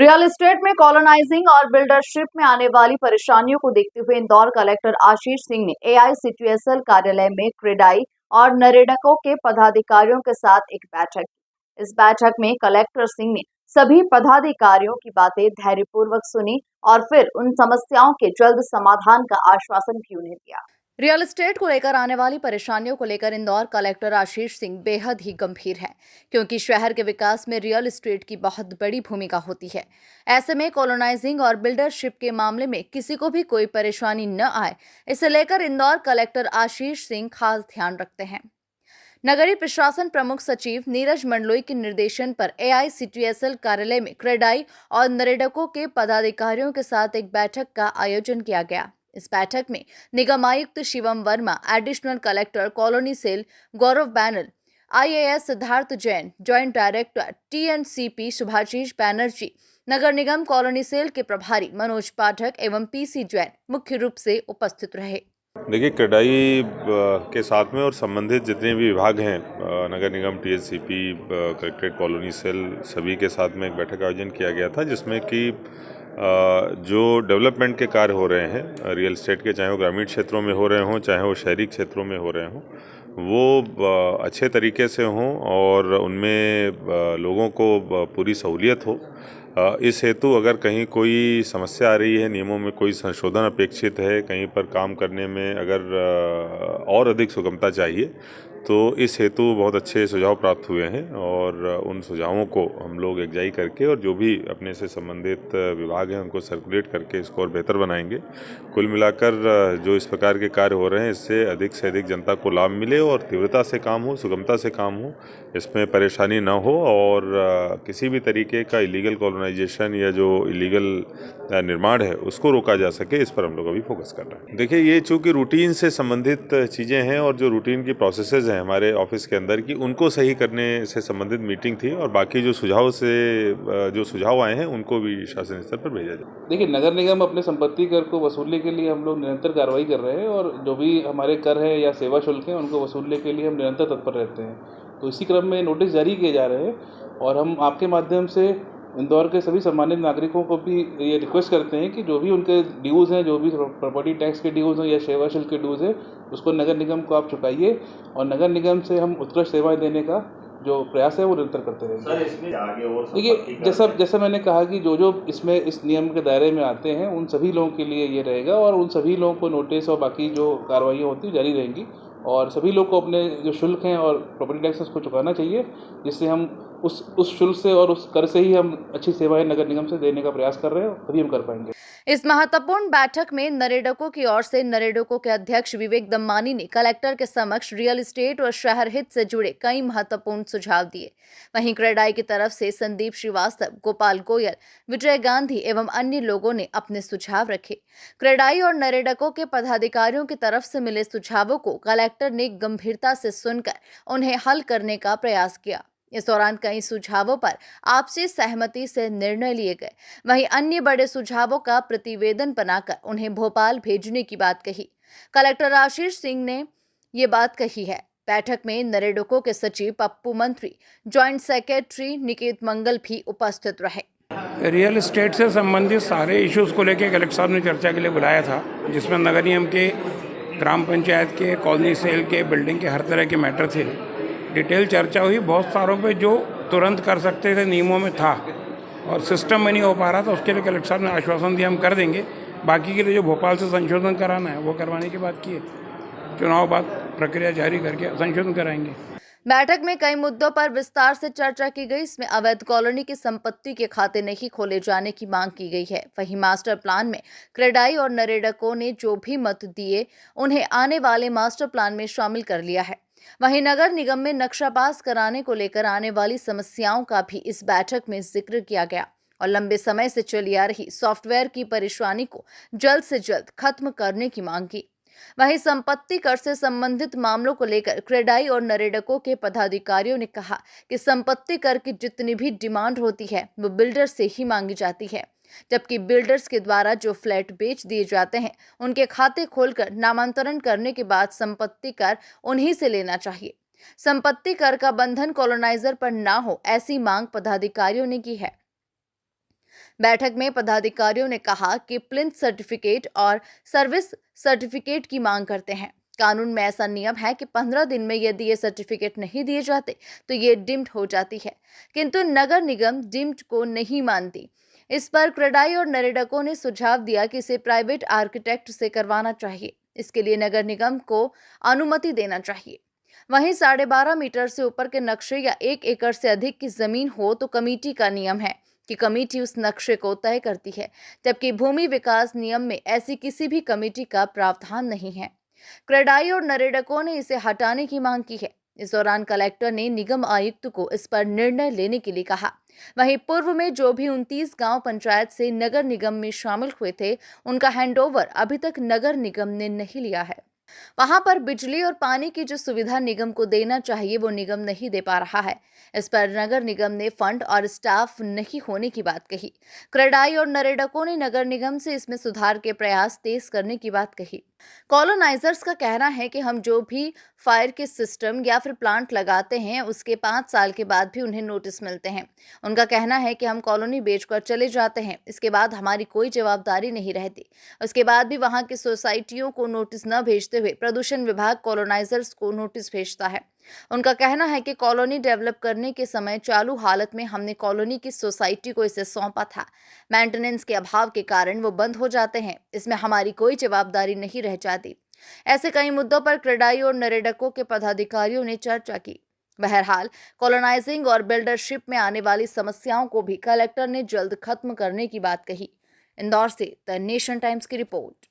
Real estate में colonising और buildership में आने वाली परेशानियों को देखते हुए इंदौर कलेक्टर आशीष सिंह ने एआईसीटीएसएल कार्यालय में क्रेडाई और नरेडको के पदाधिकारियों के साथ एक बैठक की। इस बैठक में कलेक्टर सिंह ने सभी पदाधिकारियों की बातें धैर्यपूर्वक सुनी और फिर उन समस्याओं के जल्द समाधान का आश्वासन भी उन्हें दिया। रियल एस्टेट को लेकर आने वाली परेशानियों को लेकर इंदौर कलेक्टर आशीष सिंह बेहद ही गंभीर हैं, क्योंकि शहर के विकास में रियल एस्टेट की बहुत बड़ी भूमिका होती है। ऐसे में कॉलोनाइजिंग और बिल्डरशिप के मामले में किसी को भी कोई परेशानी न आए, इसे लेकर इंदौर कलेक्टर आशीष सिंह खास ध्यान रखते हैं। नगरीय प्रशासन प्रमुख सचिव नीरज मंडलोई के निर्देशन पर एआईसीटीएसएल कार्यालय में क्रेडाई और नरेडको के पदाधिकारियों के साथ एक बैठक का आयोजन किया गया। इस बैठक में निगम आयुक्त Shivam Verma, additional collector colony cell Gaurav Bainal, IAS Siddharth Jain, joint director TNCP Subhashish Banerjee, नगर निगम कॉलोनी सेल के प्रभारी मनोज पाठक एवं पीसी जैन मुख्य रूप से उपस्थित रहे। देखिए, क्रेडाई के साथ में और संबंधित जितने भी विभाग हैं, नगर निगम, टीएससीपी, कलेक्ट्रेट, कॉलोनी सेल, सभी के साथ में एक बैठक का आयोजन किया गया था, जिसमें कि जो डेवलपमेंट के कार्य हो रहे हैं रियल एस्टेट के, चाहे वो ग्रामीण क्षेत्रों में हो रहे हों, चाहे वो शहरी क्षेत्रों में हो रहे हों, वो अच्छे तरीके से हों और उनमें लोगों को पूरी सहूलियत हो। इस हेतु अगर कहीं कोई समस्या आ रही है, नियमों में कोई संशोधन अपेक्षित है, कहीं पर काम करने में अगर और अधिक सुगमता चाहिए, तो इस हेतु बहुत अच्छे सुझाव प्राप्त हुए हैं और उन सुझावों को हम लोग एकजाई करके और जो भी अपने से संबंधित विभाग हैं उनको सर्कुलेट करके इसको और बेहतर बनाएंगे। कुल मिलाकर जो इस प्रकार के कार्य हो रहे हैं, इससे अधिक जनता को लाभ मिले और तीव्रता से काम हो, सुगमता से काम हो, इसमें परेशानी ना हो और किसी भी तरीके का इलीगल कॉलोनाइजेशन या जो इलीगल निर्माण है उसको रोका जा सके, इस पर हम लोग अभी फोकस कर रहे हैं। देखिए, ये चूँकि रूटीन से संबंधित चीज़ें हैं और जो रूटीन की प्रोसेसेस हैं हमारे ऑफिस के अंदर की, उनको सही करने से संबंधित मीटिंग थी और बाकी जो सुझाव आए हैं उनको भी शासन स्तर पर भेजा जाए। देखिए, नगर निगम अपने संपत्ति कर को वसूलने के लिए हम लोग निरंतर कार्रवाई कर रहे हैं और जो भी हमारे कर हैं या सेवा शुल्क हैं उनको वसूलने के लिए हम निरंतर तत्पर रहते हैं। तो इसी क्रम में नोटिस जारी किए जा रहे हैं और हम आपके माध्यम से इंदौर के सभी सम्मानित नागरिकों को भी ये रिक्वेस्ट करते हैं कि जो भी उनके ड्यूज़ हैं, जो भी प्रॉपर्टी टैक्स के ड्यूज़ हैं या सेवा शुल्क के ड्यूज़ हैं, उसको नगर निगम को आप चुकाइए और नगर निगम से हम उत्कृष्ट सेवाएं देने का जो प्रयास है वो निरंतर करते रहेंगे। सर, इसमें आगे और देखिए, जैसा मैंने कहा कि जो इसमें इस नियम के दायरे में आते हैं उन सभी लोगों के लिए ये रहेगा और उन सभी लोगों को नोटिस और बाकी जो कार्रवाइयाँ होती हैं जारी रहेंगी और सभी लोग को अपने जो शुल्क हैं और प्रॉपर्टी टैक्स उसको चुकाना चाहिए, जिससे हम उस शुल्क से और उस कर से ही हम अच्छी सेवाएं नगर निगम से देने का प्रयास कर रहे हैं, तभी हम कर पाएंगे। इस महत्वपूर्ण बैठक में नरेडको की ओर से नरेडको के अध्यक्ष विवेक दम्मानी ने कलेक्टर के समक्ष रियल एस्टेट और शहर हित से जुड़े कई महत्वपूर्ण सुझाव दिए। वहीं क्रेडाई की तरफ से संदीप श्रीवास्तव, गोपाल गोयल, विजय गांधी एवं अन्य लोगों ने अपने सुझाव रखे। क्रेडाई और नरेडको के पदाधिकारियों की तरफ से मिले सुझावों को कलेक्टर ने गंभीरता से सुनकर उन्हें हल करने का प्रयास किया। इस दौरान कई सुझावों पर आपसी सहमति से निर्णय लिए गए। वहीं अन्य बड़े सुझावों का प्रतिवेदन बनाकर उन्हें भोपाल भेजने की बात कही। कलेक्टर आशीष सिंह ने ये बात कही है। बैठक में नरेडको के सचिव पप्पू मंत्री, जॉइंट सेक्रेटरी निकेत मंगल भी उपस्थित रहे। रियल एस्टेट से संबंधित सारे इश्यूज को लेकर कलेक्टर साहब ने चर्चा के लिए बुलाया था, जिसमें नगर निगम के, ग्राम पंचायत के, कॉलोनी सेल के, बिल्डिंग के हर तरह के मैटर थे। डिटेल चर्चा हुई। बहुत सारों पे जो तुरंत कर सकते थे नियमों में था और सिस्टम में नहीं हो पा रहा था, उसके लिए कलेक्टर साहब ने आश्वासन दिया हम कर देंगे। बाकी के लिए जो भोपाल से संशोधन कराना है वो करवाने की बात की है। चुनाव बाद प्रक्रिया जारी करके संशोधन कराएंगे। बैठक में कई मुद्दों पर विस्तार से चर्चा की गई। इसमें अवैध कॉलोनी की संपत्ति के खाते नहीं खोले जाने की मांग की गई है। वहीं मास्टर प्लान में क्रेडाई और नरेडको ने जो भी मत दिए उन्हें आने वाले मास्टर प्लान में शामिल कर लिया है। वहीं नगर निगम में नक्शा पास कराने को लेकर आने वाली समस्याओं का भी इस बैठक में जिक्र किया गया और लंबे समय से चली आ रही सॉफ्टवेयर की परेशानी को जल्द से जल्द खत्म करने की मांग की। वहीं संपत्ति कर से संबंधित मामलों को लेकर क्रेडाई और नरेडको के पदाधिकारियों ने कहा कि संपत्ति कर की जितनी भी डिमांड होती है वो बिल्डर से ही मांगी जाती है, जबकि बिल्डर्स के द्वारा जो फ्लैट बेच दिए जाते हैं उनके खाते खोलकर नामांतरण करने के बाद संपत्ति कर उन्हीं से लेना चाहिए। संपत्ति कर का बंधन कॉलोनाइजर पर ना हो, ऐसी मांग पदाधिकारियों ने की है। बैठक में पदाधिकारियों ने कहा कि प्लिंथ सर्टिफिकेट और सर्विस सर्टिफिकेट की मांग करते हैं। कानून में ऐसा नियम है कि 15 दिन में यदि ये सर्टिफिकेट नहीं दिए जाते तो ये डिम्ड हो जाती है, किंतु नगर निगम डिम्ड को नहीं मानती। इस पर क्रेडाई और नरेडको ने सुझाव दिया कि इसे प्राइवेट आर्किटेक्ट से करवाना चाहिए। इसके लिए नगर निगम को अनुमति देना चाहिए। वहीं 12.5 मीटर से ऊपर के नक्शे या 1 एकड़ से अधिक की जमीन हो तो कमेटी का नियम है कि कमेटी उस नक्शे को तय करती है, जबकि भूमि विकास नियम में ऐसी किसी भी कमेटी का प्रावधान नहीं है। क्रेडाई और नरेडको ने इसे हटाने की मांग की है। इस दौरान कलेक्टर ने निगम आयुक्त को इस पर निर्णय लेने के लिए कहा। वहीं पूर्व में जो भी 29 गांव पंचायत से नगर निगम में शामिल हुए थे, उनका हैंडओवर अभी तक नगर निगम ने नहीं लिया है। वहां पर बिजली और पानी की जो सुविधा निगम को देना चाहिए वो निगम नहीं दे पा रहा है। इस पर नगर निगम ने फंड और स्टाफ नहीं होने की बात कही। क्रेडाई और नरेडको ने नगर निगम से इसमें सुधार के प्रयास तेज करने की बात कही। कॉलोनाइजर्स का कहना है कि हम जो भी फायर के सिस्टम या फिर प्लांट लगाते हैं उसके 5 साल के बाद भी उन्हें नोटिस मिलते हैं। उनका कहना है कि हम कॉलोनी बेचकर चले जाते हैं, इसके बाद हमारी कोई जवाबदारी नहीं रहती। उसके बाद भी वहां की सोसाइटियों को नोटिस न भेजते हुए प्रदूषण विभाग कॉलोनाइजर्स को नोटिस भेजता है। उनका कहना है कि कॉलोनी डेवलप करने के समय चालू हालत में हमने कॉलोनी की सोसाइटी को इसे सौंपा था। मेंटेनेंस के अभाव के कारण वो बंद हो जाते हैं, इसमें हमारी कोई जवाबदारी नहीं रह जाती। ऐसे कई मुद्दों पर क्रेडाई और नरेडको के पदाधिकारियों ने चर्चा की। बहरहाल कॉलोनाइजिंग और बिल्डरशिप में आने वाली समस्याओं को भी कलेक्टर ने जल्द खत्म करने की बात कही। इंदौर से द नेशन टाइम्स की रिपोर्ट।